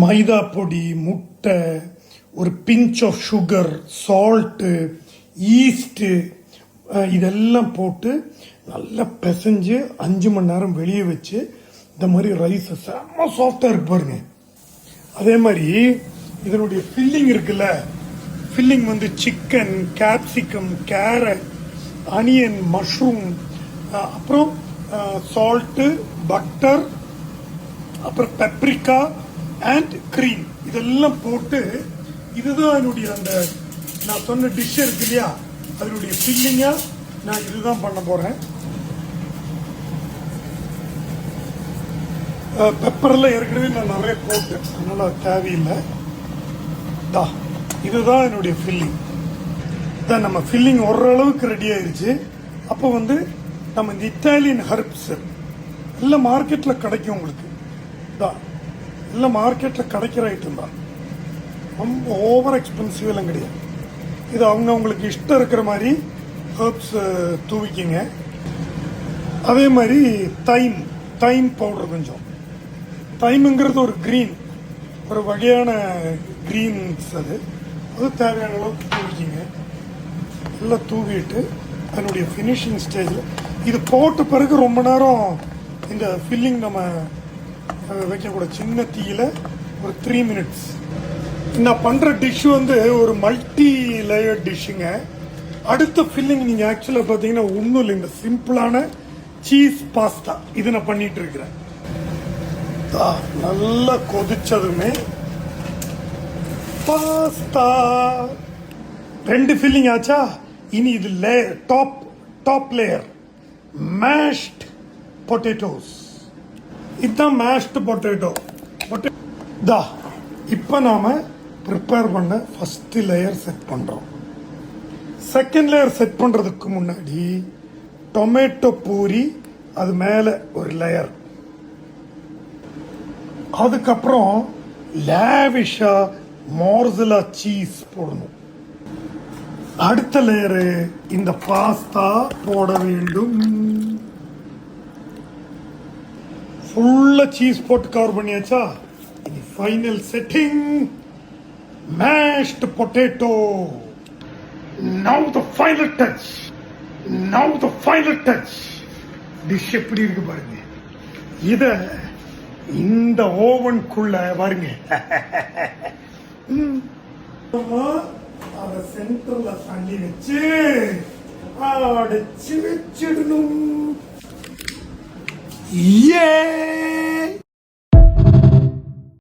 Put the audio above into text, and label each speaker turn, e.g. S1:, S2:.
S1: மைதா பொடி, முட்டை, ஒரு pinch of sugar, salt, yeast, இதெல்லாம் போட்டு நல்லா பிசைஞ்சு 5 மணி நேரம் வெளியே வச்சு இந்த மாதிரி ரைஸ் செம்ம சாஃப்டாக இருக்கு பாருங்க. அதே மாதிரி இதனுடைய ஃபில்லிங் இருக்குல்ல, ஃபில்லிங் வந்து chicken, capsicum, carrot, onion, mushroom, அப்புறம் சால்ட்டு, பட்டர், அப்புறம் பெப்ரிக்கா அண்ட் க்ரீம் இதெல்லாம் போட்டு இதுதான் என்னுடைய அந்த நான் சொன்ன டிஷ் இருக்கு இல்லையா, அதனுடைய ஃபில்லிங்கா நான் இதுதான் பண்ண போறேன். பெப்பர்லாம் ஏற்கனவே நான் நிறைய போட்டேன், அதனால தேவையில்லை. இதுதான் என்னுடைய ஃபில்லிங். தான் நம்ம ஃபில்லிங் ஓரளவுக்கு ரெடி ஆயிடுச்சு. அப்போ வந்து நம்ம இந்த இட்டாலியன் ஹர்ப்ஸ் எல்லாம் மார்க்கெட்டில் கிடைக்கும் உங்களுக்கு. எல்லாம் மார்க்கெட்டில் கிடைக்கிற ஐட்டம் தான், ரொம்ப ஓவர் எக்ஸ்பென்சிவ் எல்லாம் கிடையாது. இது அவங்களுக்கு இஷ்டம் இருக்கிற மாதிரி ஹர்ப்ஸ் தூவிக்கிங்க. அதே மாதிரி தைம் பவுடர் கொஞ்சம். தைமுங்கிறது ஒரு கிரீன், ஒரு வகையான கிரீன்ஸ், அது தேவையான அளவுக்கு தூவிக்கிங்க. எல்லாம் தூவிட்டு அதனுடைய ஃபினிஷிங் ஸ்டேஜில் இது போட்ட பிறகு ரொம்ப நேரம் இந்த ஃபில்லிங் நம்ம வைக்கக்கூட, சின்ன தீயில ஒரு 3 மினிட்ஸ். நான் பண்ற டிஷ் வந்து ஒரு மல்டி லேயர் டிஷ்ஷுங்க. அடுத்த ஃபில்லிங் நீங்க ஆக்சுவலா பாத்தீங்கன்னா ஒன்றும் இல்லை, இந்த சிம்பிளான சீஸ் பாஸ்தா இது நான் பண்ணிட்டு இருக்கிறேன். நல்லா கொதிச்சதுமே பாஸ்தா 2 ஃபில்லிங் ஆச்சா. இனி இது layer, top layer mashed potatoes. இதுதான் மேஷ்ட் பொட்டேட்டோ. இப்போ நாம ப்ரிப்பேர் பண்ண ஃபர்ஸ்ட் லேயர் செட் பண்றோம். செகண்ட் லேயர் செட் பண்றதுக்கு முன்னாடி டொமேட்டோ பூரி, அது மேல ஒரு லேயர், அதுக்கப்புறம் லேவிஷா மோர்சலா சீஸ் போடணும். அடுத்த லேயரு இந்த பாஸ்தா போட வேண்டும். ஃபுல்லா சீஸ் போட்டு கவர் பண்ணியாச்சா. இது final setting, mashed potato. Now the final touch. Dish எப்படி இருக்கு பாருங்க. இத இந்த ஓவனுக்குள்ள பாருங்க, அத சென்டர்ல தள்ளி வச்சு அடைச்சு வச்சிடணும்.